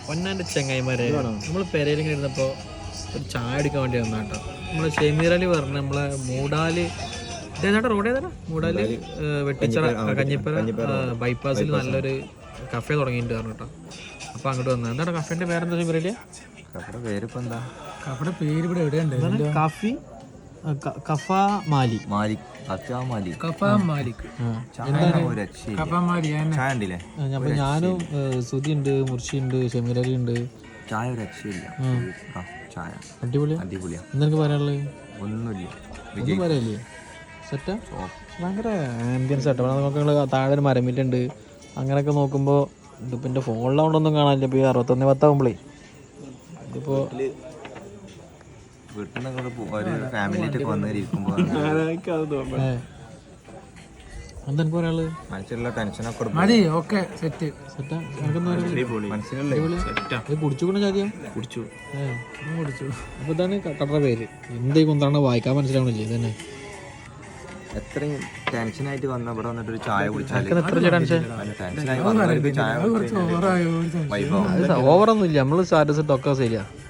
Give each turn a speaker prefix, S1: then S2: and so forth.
S1: പൊന്നാൻ്റെ ചെങ്ങായിമാരെ നമ്മൾ പെരയിലിങ്ങനെ ഇരുന്നപ്പോൾ ഒരു ചായ അടിക്കാൻ വേണ്ടി വന്നാട്ടോ. നമ്മളെ ഷെമീറലി പറഞ്ഞ നമ്മളെ മൂടാല് ഇതേതാ റോഡ് ഏതാ മൂടാല് വെട്ടിച്ചിറ കഞ്ഞിപ്പുര ബൈപ്പാസിൽ നല്ലൊരു കഫേ തുടങ്ങിയിട്ട് പറഞ്ഞു കേട്ടോ. അപ്പോൾ അങ്ങോട്ട് വന്നത് എന്താണ് കഫേൻ്റെ പേരെന്താ ഷെമീറലി?
S2: പേരിപ്പോ എന്താ?
S3: കഫയുടെ പേര് ഇവിടെ എവിടെയുണ്ട്?
S1: കാഫി കഫ മാലി
S3: മാലിക്
S1: അപ്പൊ ഞാനും സുധി ഉണ്ട്, മുർഷി ഉണ്ട്, ഷെമീറലി ഉണ്ട്.
S2: ചായ ഒരു രക്ഷയില്ല. ചായ
S1: അടിപൊളിയാ. എന്തെനിക്ക് പറയാനുള്ളത്?
S2: ഒന്നും
S1: പറയല്ലേ? സെറ്റാ ഭയങ്കര ആംബിയൻസ് ആട്ടോ. നമുക്ക് താഴെ ഒരു മരമില്ലുണ്ട്. അങ്ങനെയൊക്കെ നോക്കുമ്പോൾ ഇതിപ്പോൾ എൻ്റെ ഫോണിലാവണ്ടൊന്നും കാണാനില്ല. ഇപ്പോൾ ഈ 61 ഇതിപ്പോൾ
S2: വീട്ടിൽ നിന്ന് ഫാമിലിയായിട്ടൊക്കെ വന്നിരിക്കുമ്പോ
S1: എന്തെനിക്ക് പറയാനുള്ളത്?
S2: മനസ്സിലുള്ള ടെൻഷനൊക്കെ
S1: സെറ്റാ കുടിച്ചുകൊണ്ട് ചാദ്യം കുടിച്ചു. അപ്പൊ ഇതാണ് കടയുടെ പേര്. എന്ത് കുന്താണ് വായിക്കാൻ മനസ്സിലാവണില്ലേ ഇതന്നെ.
S2: എത്രയും ടെൻഷനായിട്ട് വന്ന ഇവിടെ വന്നിട്ട് ഒരു ചായ കുടിച്ചാൽ
S1: ഓവറൊന്നും ഇല്ല. നമ്മള് സ്റ്റാറ്റസ് ഇട്ടൊക്കെ ശരിയാ.